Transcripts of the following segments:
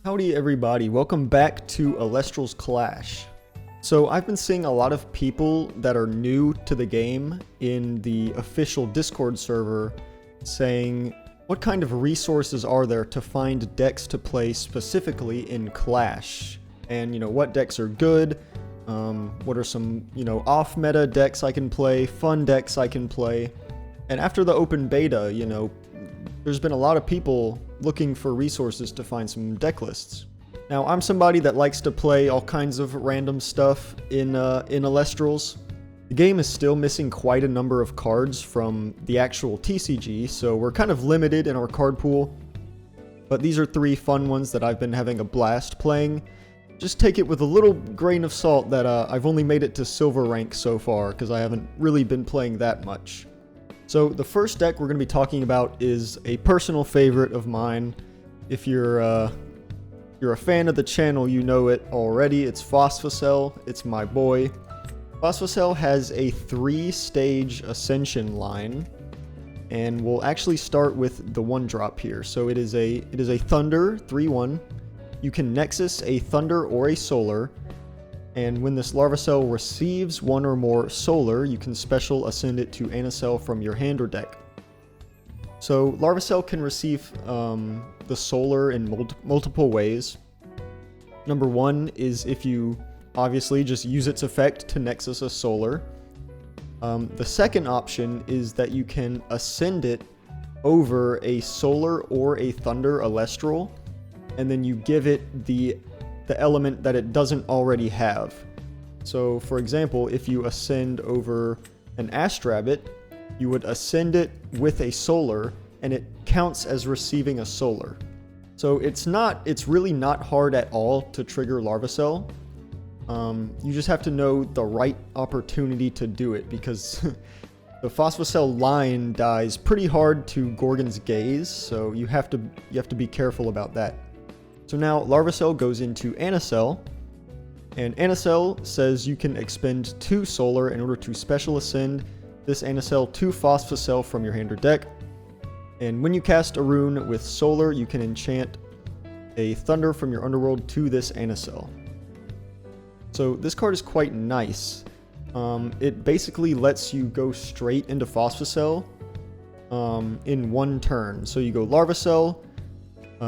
Howdy everybody, welcome back to Elestrals Clash. So I've been seeing a lot of people that are new to the game in the official Discord server saying what kind of resources are there to find decks to play specifically in Clash, and what decks are good, what are some off meta decks I can play, fun decks I can play. And after the open beta, there's been a lot of people looking for resources to find some deck lists. Now, I'm somebody that likes to play all kinds of random stuff in Elestrals. The game is still missing quite a number of cards from the actual TCG, so we're kind of limited in our card pool. But these are 3 fun ones that I've been having a blast playing. Just take it with a little grain of salt that I've only made it to silver rank so far, because I haven't really been playing that much. So the first deck we're going to be talking about is a personal favorite of mine. If you're a fan of the channel, you know it already. It's Phosvocell. It's my boy. Phosvocell has a 3-stage ascension line, and we'll actually start with the 1-drop here. So it is a Thunder 3/1. You can Nexus a Thunder or a Solar. And when this Larvacell receives 1 or more Solar, you can special ascend it to Anacell from your hand or deck. So Larvacell can receive the Solar in multiple ways. Number 1 is if you obviously just use its effect to Nexus a Solar. The second option is that you can ascend it over a Solar or a Thunder Elestral, and then you give it the element that it doesn't already have. So for example, if you ascend over an Astrabbit, you would ascend it with a Solar, and it counts as receiving a Solar. So it's really not hard at all to trigger Larvacell. You just have to know the right opportunity to do it, because the Phosvocell line dies pretty hard to Gorgon's Gaze, so you have to be careful about that. So now Larvacell goes into Anacell, and Anacell says you can expend 2 Solar in order to special ascend this Anacell to Phosvocell from your hand or deck. And when you cast a rune with Solar, you can enchant a Thunder from your underworld to this Anacell. So this card is quite nice. It basically lets you go straight into Phosvocell in 1 turn. So you go Larvacell,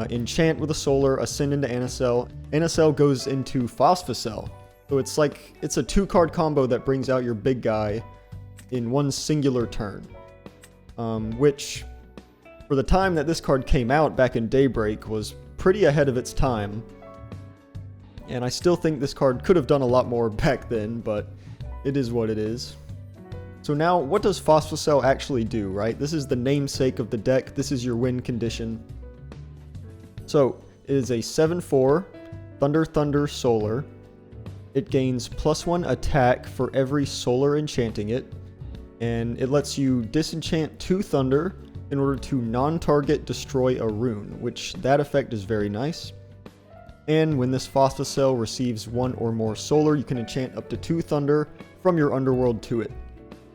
enchant with a Solar, ascend into Anacell. Anacell goes into Phosvocell. So it's a 2-card combo that brings out your big guy in 1 singular turn. Which, for the time that this card came out back in Daybreak, was pretty ahead of its time. And I still think this card could have done a lot more back then, but it is what it is. So now, what does Phosvocell actually do, right? This is the namesake of the deck. This is your win condition. So, it is a 7/4 Thunder Solar. It gains +1 attack for every Solar enchanting it, and it lets you disenchant 2 Thunder in order to non-target destroy a rune, which that effect is very nice. And when this Phosvocell receives 1 or more Solar, you can enchant up to 2 Thunder from your underworld to it.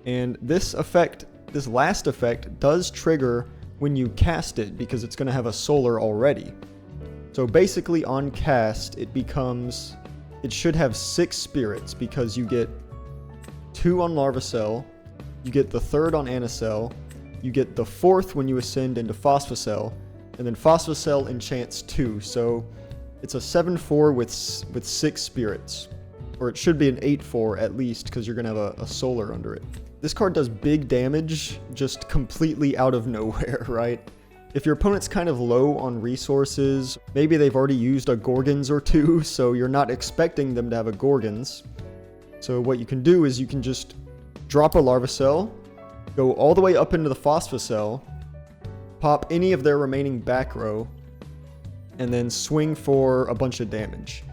And this last effect, does trigger when you cast it, because it's going to have a Solar already. So basically on cast, it should have 6 spirits, because you get 2 on Larvacell, you get the 3rd on Anacell, you get the 4th when you ascend into Phosvocell, and then Phosvocell enchants 2, so it's a 7/4 with 6 spirits. Or it should be an 8/4 at least, because you're going to have a Solar under it. This card does big damage just completely out of nowhere, right? If your opponent's kind of low on resources, maybe they've already used a Gorgons or 2, so you're not expecting them to have a Gorgons. So what you can do is you can just drop a Larvacell, go all the way up into the Phosvocell, pop any of their remaining back row, and then swing for a bunch of damage.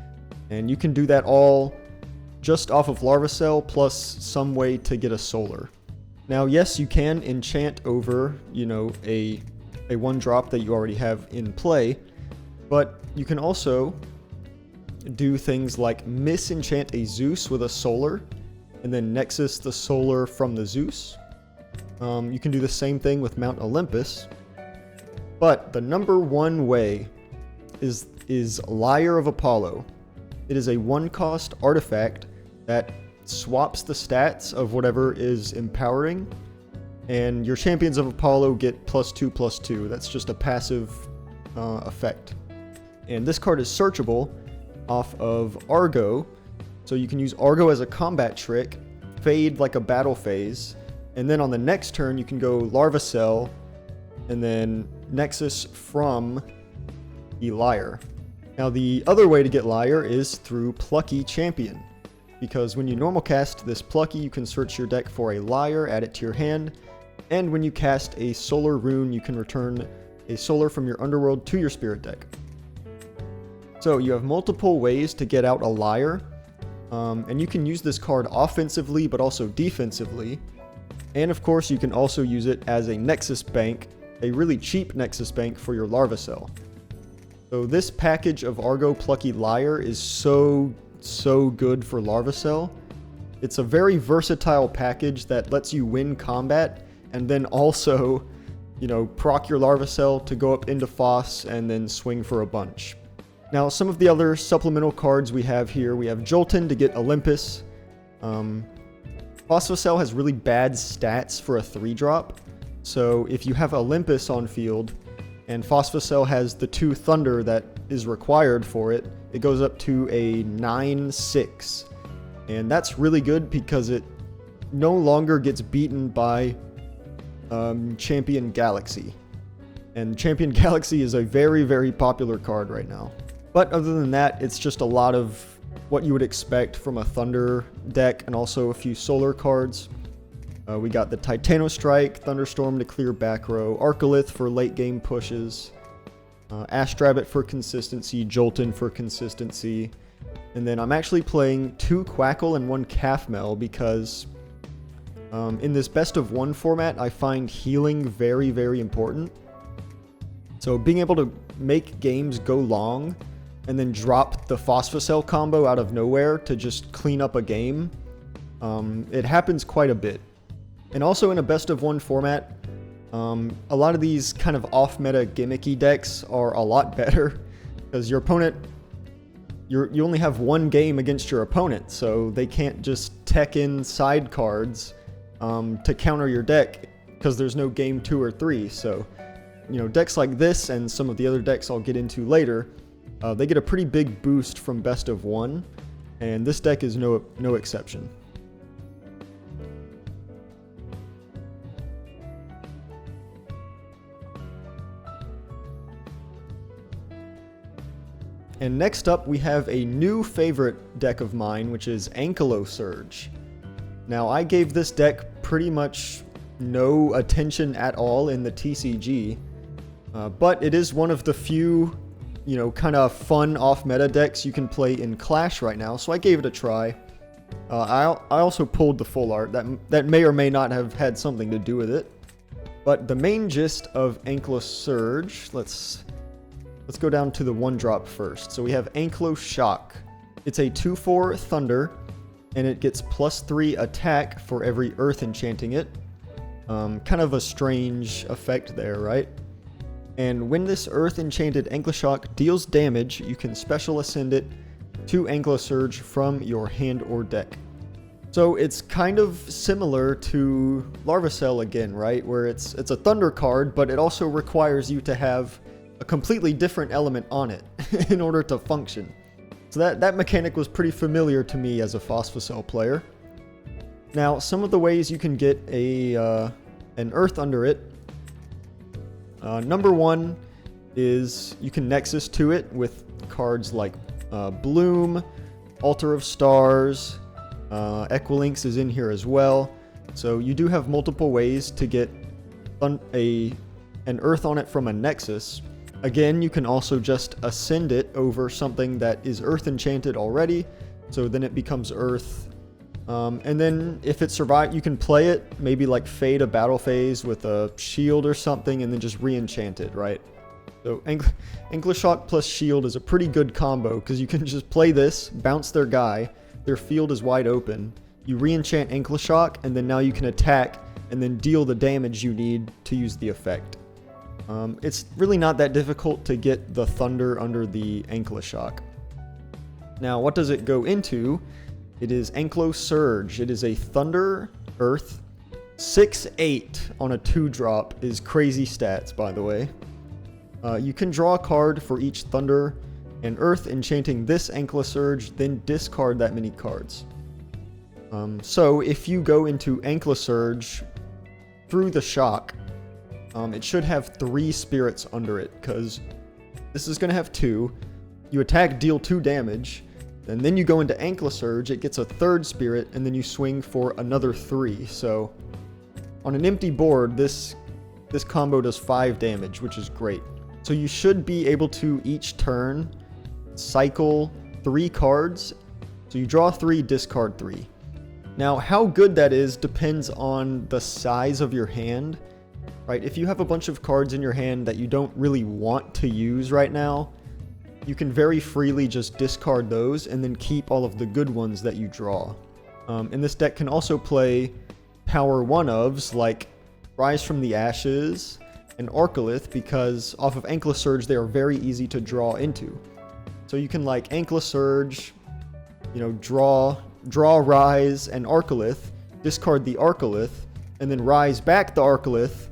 And you can do that all just off of Larvacell, plus some way to get a Solar. Now, yes, you can enchant over, a 1-drop that you already have in play, but you can also do things like misenchant a Zeus with a Solar, and then Nexus the Solar from the Zeus. You can do the same thing with Mount Olympus, but the number 1 way is is Lyre of Apollo. It is a 1-cost artifact that swaps the stats of whatever is empowering, and your Champions of Apollo get +2/+2. That's just a passive effect. And this card is searchable off of Argo, so you can use Argo as a combat trick, fade like a battle phase, and then on the next turn you can go Larvacell, and then Nexus from the Lyre. Now the other way to get Lyre is through Plucky Champion, because when you normal cast this Plucky, you can search your deck for a Lyre, add it to your hand, and when you cast a Solar Rune, you can return a Solar from your Underworld to your Spirit deck. So you have multiple ways to get out a Lyre, and you can use this card offensively but also defensively, and of course you can also use it as a Nexus Bank, a really cheap Nexus Bank for your Larvacell. So this package of Argo Plucky Lyre is so good for Larvacell. It's a very versatile package that lets you win combat and then also, proc your Larvacell to go up into Phos and then swing for a bunch. Now, some of the other supplemental cards we have here, we have Jolton to get Olympus. Phosvocell has really bad stats for a 3-drop, so if you have Olympus on field, and Phosvocell has the 2 Thunder that is required for it, it goes up to a 9/6. And that's really good because it no longer gets beaten by Champion Galaxy. And Champion Galaxy is a very, very popular card right now. But other than that, it's just a lot of what you would expect from a Thunder deck, and also a few Solar cards. We got the Titano Strike, Thunderstorm to clear back row, Arcolith for late game pushes, Astrabbit for consistency, Jolton for consistency, and then I'm actually playing 2 Quackle and 1 Calfmel because in this best of 1 format I find healing very, very important. So being able to make games go long and then drop the Phosvocell combo out of nowhere to just clean up a game, it happens quite a bit. And also in a best of 1 format, a lot of these kind of off-meta gimmicky decks are a lot better because your opponent, you only have 1 game against your opponent, so they can't just tech in side cards to counter your deck because there's no game 2 or 3. So, decks like this and some of the other decks I'll get into later, they get a pretty big boost from best of 1, and this deck is no exception. And next up, we have a new favorite deck of mine, which is Ankyolsurge. Now, I gave this deck pretty much no attention at all in the TCG, but it is one of the few, kind of fun off-meta decks you can play in Clash right now, so I gave it a try. I also pulled the full art. That may or may not have had something to do with it. But the main gist of Ankyolsurge, let's go down to the 1-drop first. So we have Ankyolsurge. It's a 2/4 Thunder, and it gets +3 attack for every Earth enchanting it. Kind of a strange effect there, right? And when this Earth enchanted Ankyolsurge deals damage, you can special ascend it to Ankyolsurge from your hand or deck. So it's kind of similar to Larvacell again, right? Where it's a Thunder card, but it also requires you to have a completely different element on it in order to function. So that mechanic was pretty familiar to me as a Phosvocell player. Now, some of the ways you can get an Earth under it. Number 1 is you can Nexus to it with cards like Bloom, Altar of Stars, Equilinx is in here as well. So you do have multiple ways to get an Earth on it from a Nexus. Again, you can also just ascend it over something that is Earth enchanted already, so then it becomes Earth. And then if it survives, you can play it, maybe like fade a battle phase with a shield or something, and then just re-enchant it, right? So Ankyolsurge plus shield is a pretty good combo, because you can just play this, bounce their guy, their field is wide open, you re-enchant Ankyolsurge, and then now you can attack, and then deal the damage you need to use the effect. It's really not that difficult to get the Thunder under the Ankyolsurge. Now, what does it go into? It is Ankyolsurge. It is a Thunder Earth. 6/8 on a 2-drop is crazy stats, by the way. You can draw a card for each Thunder and Earth, enchanting this Ankyolsurge, then discard that many cards. So if you go into Ankyolsurge through the shock, it should have 3 spirits under it, because this is going to have 2. You attack, deal 2 damage, and then you go into Ankyolsurge, it gets a 3rd spirit, and then you swing for another 3. So on an empty board, this combo does 5 damage, which is great. So you should be able to, each turn, cycle 3 cards. So you draw 3, discard 3. Now, how good that is depends on the size of your hand, right? If you have a bunch of cards in your hand that you don't really want to use right now, you can very freely just discard those and then keep all of the good ones that you draw. And this deck can also play power 1-ofs like Rise from the Ashes and Arcolith, because off of Ankyolsurge they are very easy to draw into. So you can like Ankyolsurge, you know, draw Rise and Arcolith, discard the Arcolith, and then Rise back the Arcolith,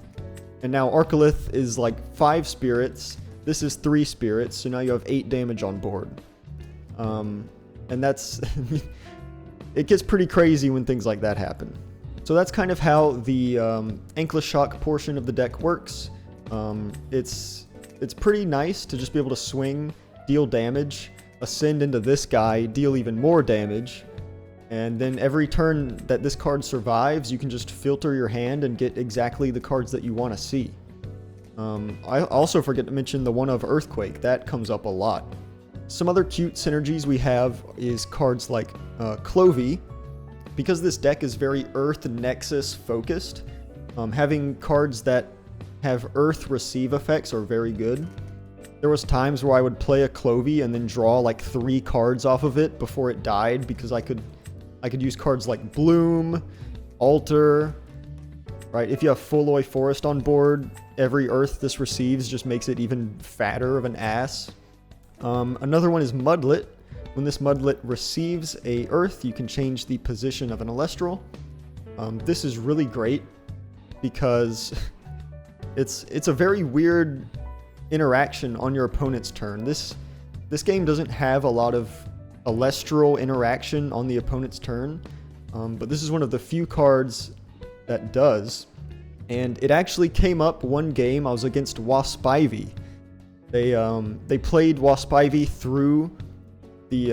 and now Arcolith is like 5 spirits. This is 3 spirits, so now you have 8 damage on board. And that's... it gets pretty crazy when things like that happen. So that's kind of how the Ankyolsurge portion of the deck works. It's pretty nice to just be able to swing, deal damage, ascend into this guy, deal even more damage, and then every turn that this card survives, you can just filter your hand and get exactly the cards that you want to see. I also forget to mention the 1-of Earthquake. That comes up a lot. Some other cute synergies we have is cards like Clovey. Because this deck is very Earth Nexus focused, having cards that have Earth receive effects are very good. There was times where I would play a Clovey and then draw like 3 cards off of it before it died, because I could use cards like Bloom, Alter, right? If you have Fulloy Forest on board, every Earth this receives just makes it even fatter of an ass. Another one is Mudlet. When this Mudlet receives a Earth, you can change the position of an Elestral. This is really great because it's a very weird interaction on your opponent's turn. This game doesn't have a lot of Elestral interaction on the opponent's turn, but this is one of the few cards that does. And it actually came up one game. I was against Waspivy. They played Waspivy through the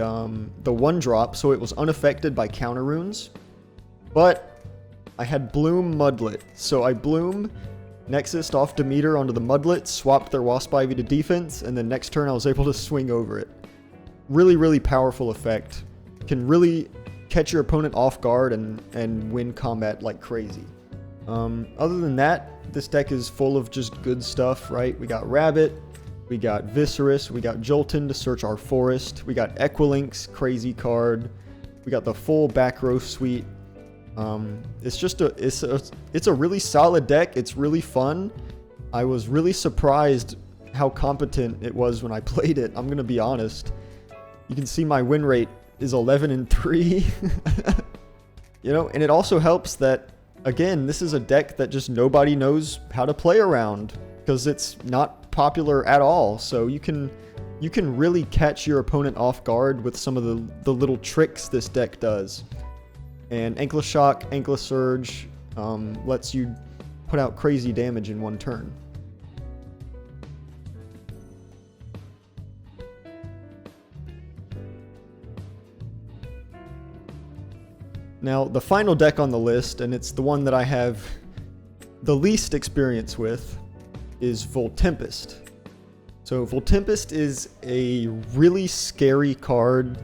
1-drop, so it was unaffected by counter runes. But I had Bloom Mudlet, so I Bloom Nexus off Demeter onto the Mudlet, swapped their Waspivy to defense, and then next turn I was able to swing over it. Really, really powerful effect. Can really catch your opponent off guard and win combat like crazy. Other than that, this deck is full of just good stuff, right? We got Rabbit, we got Viscerus, we got Jolton to search our forest, we got Equilinx, crazy card, we got the full back row suite. It's a really solid deck. It's really fun. I was really surprised how competent it was when I played it. I'm gonna be honest. You can see my win rate is 11-3. You know, and it also helps that, again, this is a deck that just nobody knows how to play around because it's not popular at all. So you can really catch your opponent off guard with some of the little tricks this deck does. And Ankyolsurge lets you put out crazy damage in one turn. Now, the final deck on the list, and it's the one that I have the least experience with, is Voltempest. So Voltempest is a really scary card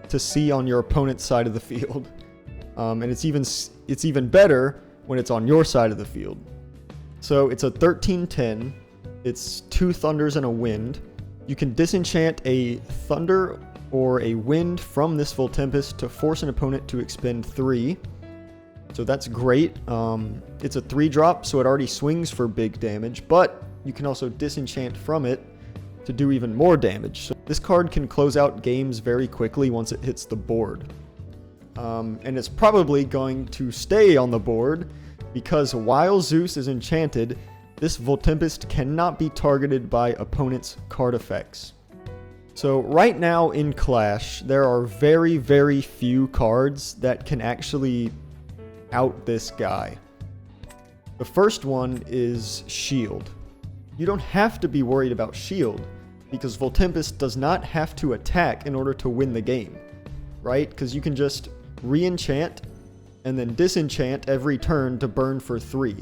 to see on your opponent's side of the field. And it's even better when it's on your side of the field. So it's a 13/10. It's 2 thunders and a wind. You can disenchant a thunder or a wind from this Voltempest to force an opponent to expend 3. So that's great. It's a 3-drop, so it already swings for big damage, but you can also disenchant from it to do even more damage. So this card can close out games very quickly once it hits the board. And it's probably going to stay on the board because while Zeus is enchanted, this Voltempest cannot be targeted by opponent's card effects. So right now in Clash, there are very, very few cards that can actually out this guy. The first one is Shield. You don't have to be worried about Shield, because Voltempest does not have to attack in order to win the game, right? Because you can just re-enchant and then disenchant every turn to burn for 3.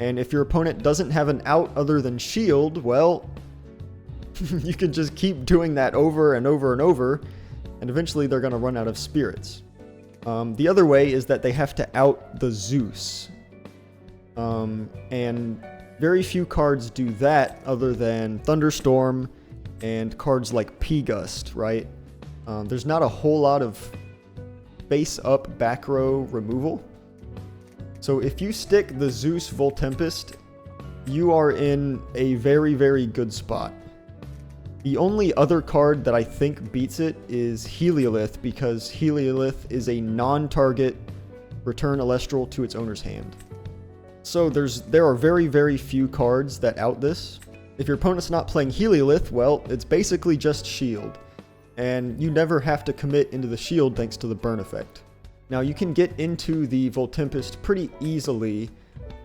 And if your opponent doesn't have an out other than Shield, well, you can just keep doing that over and over and over, and eventually they're going to run out of spirits. The other way is that they have to out the Zeus. And very few cards do that other than Thunderstorm and cards like P-Gust, right? There's not a whole lot of face-up back row removal. So if you stick the Zeus Voltempest, you are in a very, very good spot. The only other card that I think beats it is Heliolith, because Heliolith is a non-target return Elestral to its owner's hand. So there are very, very few cards that out this. If your opponent's not playing Heliolith, well, it's basically just Shield. And you never have to commit into the Shield thanks to the burn effect. Now you can get into the Voltempest pretty easily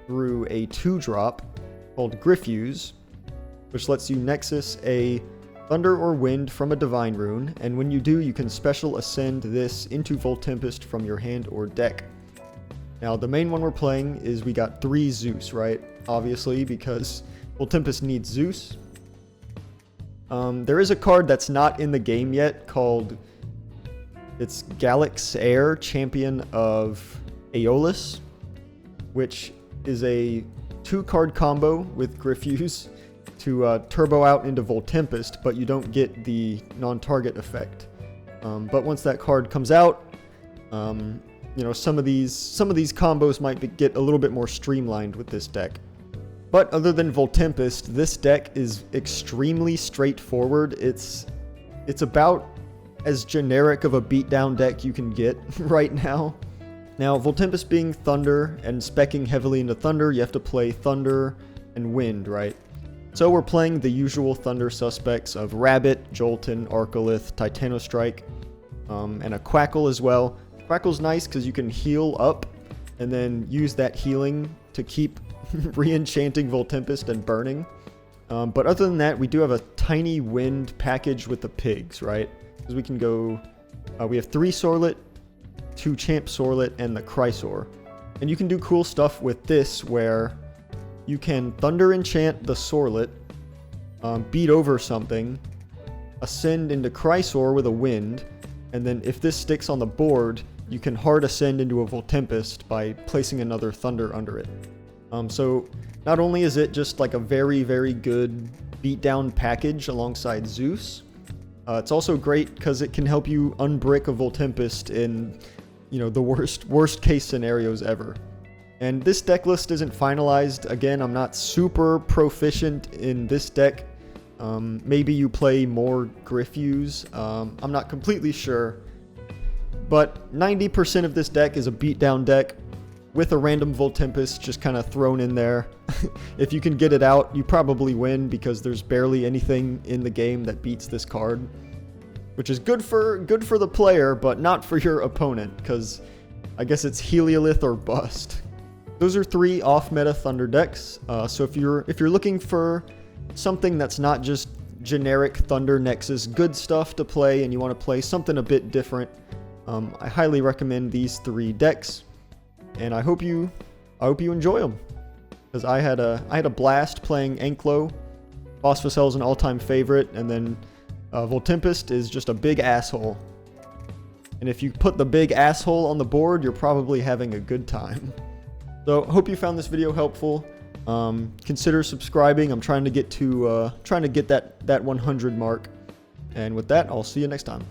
through a 2-drop called Griffuse, which lets you Nexus a Thunder or Wind from a Divine Rune, and when you do, you can special ascend this into Voltempest from your hand or deck. Now, the main one we're playing is we got 3 Zeus, right? Obviously, because Voltempest needs Zeus. There is a card that's not in the game yet called, it's Galax Air, Champion of Aeolus, which is a 2-card combo with Griffuse to turbo out into Voltempest, but you don't get the non-target effect. But once that card comes out, you know, some of these combos might get a little bit more streamlined with this deck. But other than Voltempest, this deck is extremely straightforward. It's about as generic of a beatdown deck you can get right now. Now, Voltempest being Thunder and speccing heavily into Thunder, you have to play Thunder and Wind, right? So we're playing the usual Thunder suspects of Rabbit, Jolton, Arcolith, Titanostrike, and a Quackle as well. Quackle's nice because you can heal up and then use that healing to keep re-enchanting Voltempest and burning. But other than that, we do have a tiny Wind package with the pigs, right? Because we can go, we have 3 Sorlet, 2 Champ Sorlet, and the Chrysor. And you can do cool stuff with this where you can Thunder Enchant the Sorlet, beat over something, ascend into Chrysor with a Wind, and then if this sticks on the board, you can hard ascend into a Voltempest by placing another Thunder under it. So not only is it just like a very, very good beatdown package alongside Zeus, it's also great because it can help you unbrick a Voltempest in, you know, the worst case scenarios ever. And this deck list isn't finalized. Again, I'm not super proficient in this deck. Maybe you play more Griffuse. I'm not completely sure. But 90% of this deck is a beatdown deck with a random Voltempest just kind of thrown in there. If you can get it out, you probably win because there's barely anything in the game that beats this card, which is good for the player, but not for your opponent, because I guess it's Heliolith or bust. Those are 3 off-meta Thunder decks. So if you're looking for something that's not just generic Thunder Nexus good stuff to play, and you want to play something a bit different, I highly recommend these 3 decks. And I hope you enjoy them, because I had a blast playing Anklo. Phosvocell is an all-time favorite, and then Voltempest is just a big asshole. And if you put the big asshole on the board, you're probably having a good time. So hope you found this video helpful. Consider subscribing. I'm trying to get that 100 mark. And with that, I'll see you next time.